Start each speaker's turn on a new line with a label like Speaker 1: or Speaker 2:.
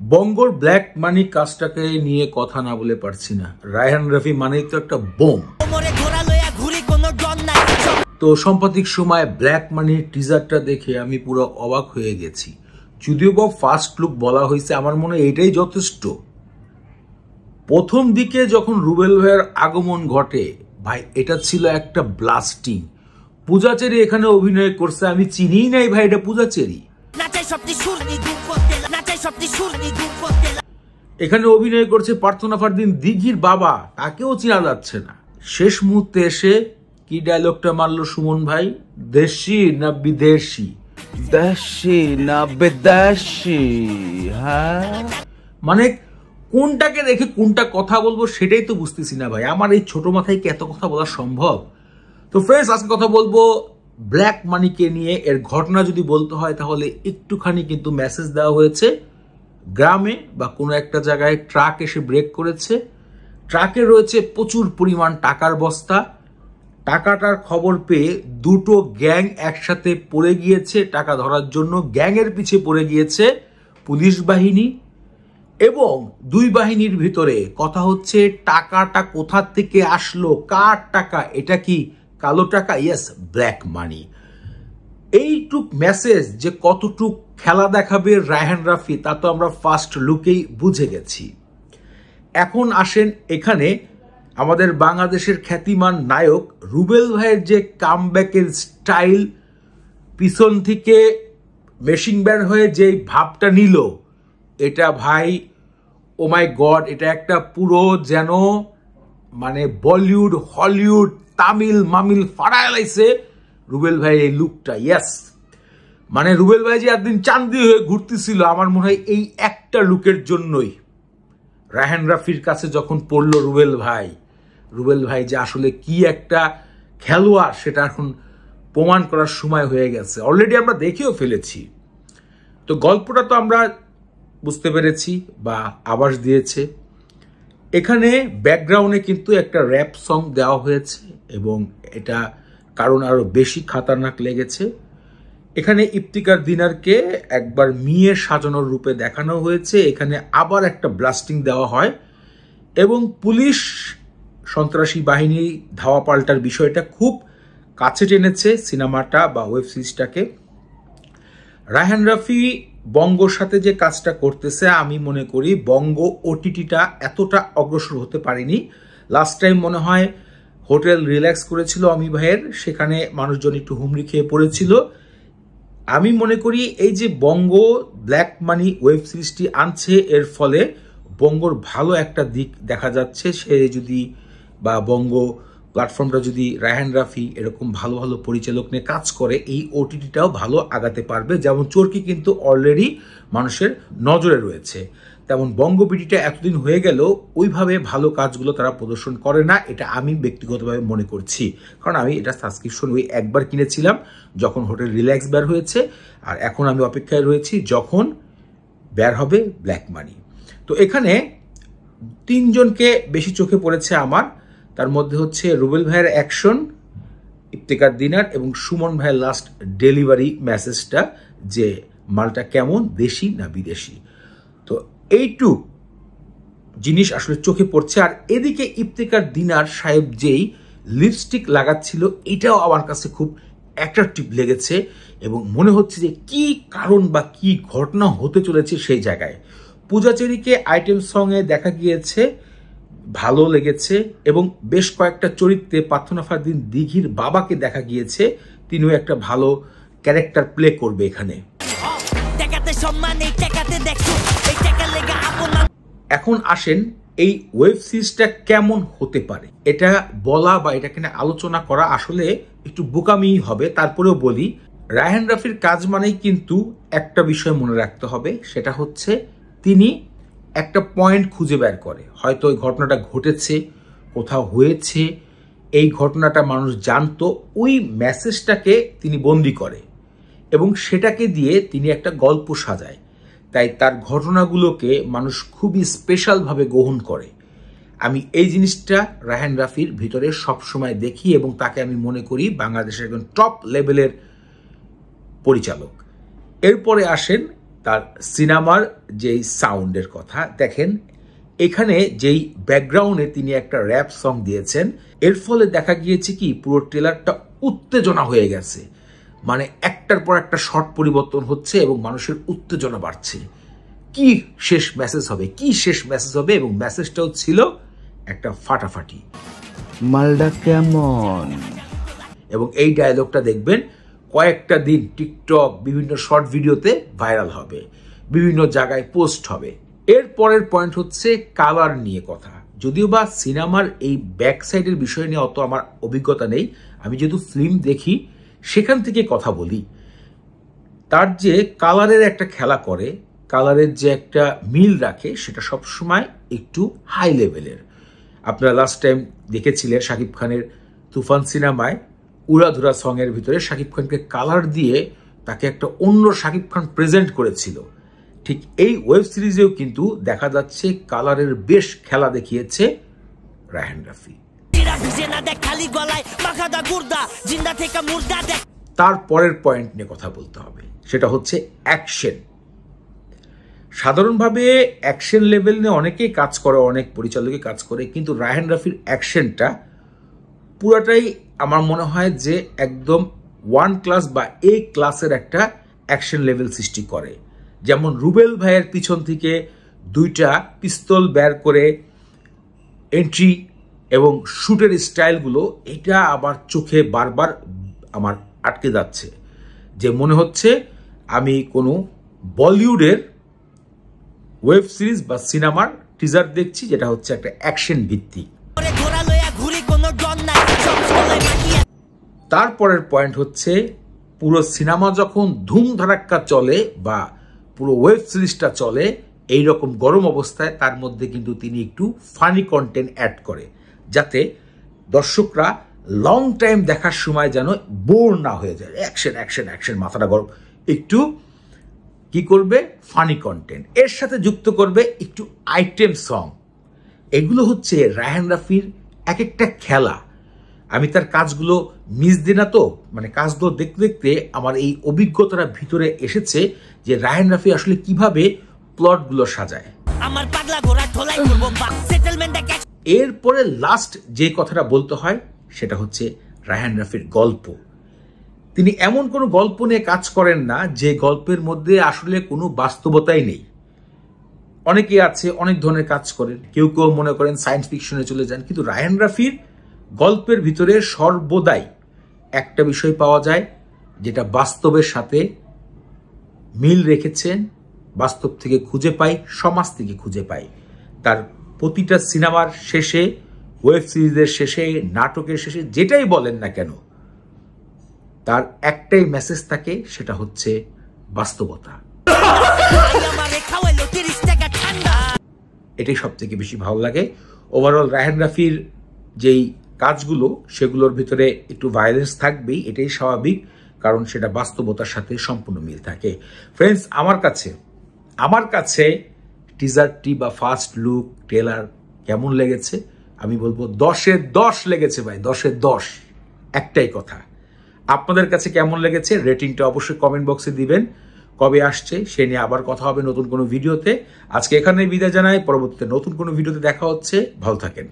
Speaker 1: বঙ্গর black money কাজটাকে নিয়ে কথা না বলে পারছি না। রায়হান রাফি মানেই তো একটা বোম। তো সাম্প্রতিক সময় ব্ল্যাক মানির টিজারটা দেখে আমি পুরো অবাক হয়ে গেছি। যদিও বা ফার্স্ট লুক বলা হয়েছে, আমার মনে হয় এটাই যথেষ্ট। প্রথম দিকে যখন রুবেল ভাইয়ের আগমন ঘটে, ভাই এটা ছিল একটা ব্লাস্টিং। পূজাচেরি এখানে অভিনয় করছে, আমি চিনিই নাই ভাই এটা পূজাচেরি। এখানে অভিনয় করছে প্রার্থনা ফারদিন দিঘির বাবা, তাকেও চেনা যাচ্ছে না। শেষ মুহূর্তে এসে কি ডায়লগটা মারলো সুমন ভাই, দেশি না বিদেশি?
Speaker 2: দেশি না বিদেশি? হ্যাঁ,
Speaker 1: মানে কোনটাকে রেখে কোনটা কথা বলবো সেটাই তো বুঝতেছি না ভাই। আমার এই ছোট মাথায় কি এত কথা বলা সম্ভব? তো ফ্রেন্ডস, আজকে কথা বলবো ব্ল্যাক মানিকে নিয়ে। এর ঘটনা যদি বলতে হয় তাহলে একটুখানি কিন্তু মেসেজ দেওয়া হয়েছে। গ্রামে বা কোনো একটা জায়গায় ট্রাক এসে ব্রেক করেছে, ট্রাকে রয়েছে প্রচুর পরিমাণ টাকার বস্তা। টাকাটার খবর পেয়ে দুটো গ্যাং একসাথে পড়ে গিয়েছে টাকা ধরার জন্য। গ্যাংয়ের পিছে পড়ে গিয়েছে পুলিশ বাহিনী, এবং দুই বাহিনীর ভিতরে কথা হচ্ছে টাকাটা কোথা থেকে আসলো, কার টাকা, এটা কি কালো টাকা? Yes, black money. এইটুক মেসেজ যে কতটুক খেলা দেখাবে রায়হান রাফি, তা তো আমরা ফার্স্ট লুকেই বুঝে গেছি। এখন আসেন এখানে আমাদের বাংলাদেশের খ্যাতিমান নায়ক রুবেল ভাইয়ের যে কামব্যাকের স্টাইল, পিছন থেকে মেশিং ব্যান্ড হয়ে যে ভাবটা নিল, এটা ভাই ও মাই গড, এটা একটা পুরো যেন মানে বলিউড, হলিউড, তামিল মামিল ফাড়ায় লাইছে রুবেল ভাই এই লুকটা। ইয়েস, মানে রুবেল ভাই যে একদিন চান্দি হয়ে ঘুরতেছিল, আমার মনে হয় এই একটা লুকের জন্যই রায়হান রাফির কাছে যখন পড়লো রুবেল ভাই যে আসলে কি একটা খেলোয়াড়, সেটা এখন প্রমাণ করার সময় হয়ে গেছে। অলরেডি আমরা দেখেও ফেলেছি। তো গল্পটা তো আমরা বুঝতে পেরেছি বা আভাস দিয়েছে। এখানে ব্যাকগ্রাউন্ডে কিন্তু একটা র্যাপ সং দেওয়া হয়েছে, এবং এটা কারণ আরো বেশি খাতারনাক লেগেছে। এখানে ইফতিকার দিনারকে একবার মেয়ে সাজানোর রূপে দেখানো হয়েছে। এখানে আবার একটা ব্লাস্টিং দেওয়া হয়, এবং পুলিশ সন্ত্রাসী বাহিনী ধাওয়া পাল্টার বিষয়টা খুব কাছে টেনেছে সিনেমাটা বা ওয়েব সিরিজটাকে। রায়হান রাফি বঙ্গর সাথে যে কাজটা করতেছে, আমি মনে করি বঙ্গ ওটিটিটা এতটা অগ্রসর হতে পারেনি। লাস্ট টাইম মনে হয় হোটেল রিল্যাক্স করেছিল অমি ভাইয়ের, সেখানে মানুষজন একটু হুমড়ি খেয়ে পড়েছিল। আমি মনে করি এই যে বঙ্গ ব্ল্যাক মানি ওয়েব সিরিজটি আনছে, এর ফলে বঙ্গর ভালো একটা দিক দেখা যাচ্ছে। সে যদি বা বঙ্গ প্ল্যাটফর্মটা যদি রায়হান রাফি এরকম ভালো ভালো পরিচালক নিয়ে কাজ করে, এই ওটিটিটাও ভালো আগাতে পারবে। যেমন চরকি কিন্তু অলরেডি মানুষের নজরে রয়েছে, তেমন বঙ্গ বিটিটা এতদিন হয়ে গেল ওইভাবে ভালো কাজগুলো তারা প্রদর্শন করে না। এটা আমি ব্যক্তিগতভাবে মনে করছি, কারণ আমি এটা সাবস্ক্রিপশন ওই একবার কিনেছিলাম যখন হোটেল রিল্যাক্স বের হয়েছে, আর এখন আমি অপেক্ষায় রয়েছি যখন বের হবে ব্ল্যাক মানি। তো এখানে তিনজনকে বেশি চোখে পড়েছে আমার। তার মধ্যে হচ্ছে রুবেল ভাইয়ের অ্যাকশন, ইফতিকার দিনার এবং সুমন ভাইয়ের লাস্ট ডেলিভারি মেসেজটা, যে মালটা কেমন, দেশি না বিদেশি। তো এইটুক জিনিস আসলে চোখে পড়ছে। আর এদিকে ইফতিকার দিনার সাহেব যেই লিপস্টিক লাগাচ্ছিল, এটাও আমার কাছে খুব অ্যাট্রাকটিভ লেগেছে, এবং মনে হচ্ছে যে কি কারণ বা কি ঘটনা হতে চলেছে সেই জায়গায়। পূজাচেরিকে আইটেম সঙ্গে দেখা গিয়েছে, ভালো লেগেছে, এবং বেশ কয়েকটা চরিত্রে প্রার্থনা ফারদিন দিঘির বাবাকে দেখা গিয়েছে, তিনিও একটা ভালো ক্যারেক্টার প্লে করবে এখানে। এখন আসেন এই ওয়েব সিরিজটা কেমন হতে পারে, এটা বলা বা এটাকে আলোচনা করা আসলে একটু বোকামি হবে। তারপরেও বলি, রায়হান রাফির কাজ মানেই কিন্তু একটা বিষয় মনে রাখতে হবে, সেটা হচ্ছে তিনি একটা পয়েন্ট খুঁজে বের করে। হয়তো ওই ঘটনাটা ঘটেছে, কোথাও হয়েছে, এই ঘটনাটা মানুষ জানতো, ওই মেসেজটাকে তিনি বন্দি করে এবং সেটাকে দিয়ে তিনি একটা গল্প সাজায়। তাই তার ঘটনাগুলোকে মানুষ খুবই স্পেশালভাবে গ্রহণ করে। আমি এই জিনিসটা রায়হান রাফির ভিতরে সবসময় দেখি, এবং তাকে আমি মনে করি বাংলাদেশের একজন টপ লেভেলের পরিচালক। এরপরে আসেন তার সিনেমার যেই সাউন্ডের কথা দেখেন, এখানে যেই ব্যাকগ্রাউন্ডে তিনি একটা র্যাপ সং দিয়েছেন, এর ফলে দেখা গিয়েছে কি পুরো ট্রেলারটা উত্তেজনা হয়ে গেছে। মানে একটার পর একটা শর্ট পরিবর্তন হচ্ছে এবং মানুষের উত্তেজনা বাড়ছে। কি শেষ মেসেজ হবে, কি শেষ মেসেজ হবে, এবং মেসেজটাও ছিল একটা ফাটাফাটি।
Speaker 2: মালটা কেমন?
Speaker 1: এবং এই ডায়লগটা দেখবেন কয়েকটা দিন টিকটক বিভিন্ন শর্ট ভিডিওতে ভাইরাল হবে, বিভিন্ন জায়গায় পোস্ট হবে। এর পরের পয়েন্ট হচ্ছে কালার নিয়ে কথা। যদিও বা সিনেমার এই ব্যাক সাইডের বিষয় নিয়ে অত আমার অভিজ্ঞতা নেই, আমি যেহেতু ফিল্ম দেখি সেখান থেকে কথা বলি। তার যে কালারের একটা খেলা করে, কালারের যে একটা মিল রাখে, সেটা সবসময় একটু হাই লেভেলের। আপনারা লাস্ট টাইম দেখেছিলেন শাকিব খানের তুফান সিনেমায় উড়াধুরা সঙের ভিতরে শাকিব খানকে কালার দিয়ে তাকে একটা অন্য শাকিব খান প্রেজেন্ট করেছিল। ঠিক এই ওয়েব সিরিজেও কিন্তু দেখা যাচ্ছে কালারের বেশ খেলা দেখিয়েছে রায়হান রাফি। তারপরের পয়েন্ট নিয়ে কথা বলতে হবে, সেটা হচ্ছে অ্যাকশন। সাধারণভাবে অ্যাকশন লেভেল নিয়ে অনেকেই কাজ করে, অনেক পরিচালকই কাজ করে, কিন্তু রায়হান রাফির অ্যাকশনটা পুরাটাই আমার মনে হয় যে একদম ওয়ান ক্লাস বা এ ক্লাসের একটা অ্যাকশন লেভেল সৃষ্টি করে। যেমন রুবেল ভাইয়ের পিছন থেকে দুইটা পিস্তল বের করে এন্ট্রি এবং শুটের স্টাইলগুলো, এটা আবার চোখে বারবার আমার আটকে যাচ্ছে, যে মনে হচ্ছে আমি কোনো বলিউডের ওয়েব সিরিজ বা সিনেমার টিজার দেখছি, যেটা হচ্ছে একটা অ্যাকশন ভিত্তিক। তারপরের পয়েন্ট হচ্ছে পুরো সিনেমা যখন ধুমধারাক্কা চলে বা পুরো ওয়েব সিরিজটা চলে এইরকম গরম অবস্থায়, তার মধ্যে কিন্তু তিনি একটু ফানি কন্টেন্ট অ্যাড করে, যাতে দর্শকরা লং টাইম দেখার সময় যেন বোর না হয়ে যায়। অ্যাকশন অ্যাকশন অ্যাকশন, মাথাটা গরম। একটু কি করবে, ফানি কন্টেন্ট এর সাথে যুক্ত করবে, একটু আইটেম সং। এগুলো হচ্ছে রায়হান রাফির এক একটা খেলা। আমি তার কাজগুলো মিস দিই না তো, মানে কাজগুলো দেখতে দেখতে আমার এই অভিজ্ঞতাটা ভিতরে এসেছে যে রায়হান রাফি আসলে কিভাবে প্লটগুলো সাজায়। এরপরে লাস্ট যে কথাটা বলতে হয় সেটা হচ্ছে রায়হান রাফির গল্প। তিনি এমন কোনো গল্প নিয়ে কাজ করেন না যে গল্পের মধ্যে আসলে কোনো বাস্তবতাই নেই। অনেকে আছে অনেক ধরনের কাজ করেন, কেউ কেউ মনে করেন সায়েন্স ফিকশনে চলে যান, কিন্তু রায়হান রাফির গল্পের ভিতরে সর্বদাই একটা বিষয় পাওয়া যায় যেটা বাস্তবের সাথে মিল রেখেছেন, বাস্তব থেকে খুঁজে পাই, সমাজ থেকে খুঁজে পাই। তার প্রতিটা সিনেমার শেষে, ওয়েব সিরিজের শেষে, নাটকের শেষে, যেটাই বলেন না কেন, তার একটাই মেসেজ থাকে, সেটা হচ্ছে বাস্তবতা। এটাই সব থেকে বেশি ভালো লাগে। ওভারঅল রায়হান রাফির যেই কাজগুলো, সেগুলোর ভিতরে একটু ভায়োলেন্স থাকবেই, এটাই স্বাভাবিক, কারণ সেটা বাস্তবতার সাথে সম্পূর্ণ মিল থাকে। ফ্রেন্ডস, আমার কাছে টিজারটি বা ফার্স্ট লুক ট্রেলার কেমন লেগেছে? আমি বলবো 10-এ 10 লেগেছে ভাই, 10-এ 10। একটাই কথা, আপনাদের কাছে কেমন লেগেছে রেটিংটা অবশ্যই কমেন্ট বক্সে দিবেন। কবে আসছে সে নিয়ে আবার কথা হবে নতুন কোনো ভিডিওতে। আজকে এখানেই বিদায় জানাই, পরবর্তীতে নতুন কোনো ভিডিওতে দেখা হচ্ছে। ভালো থাকেন।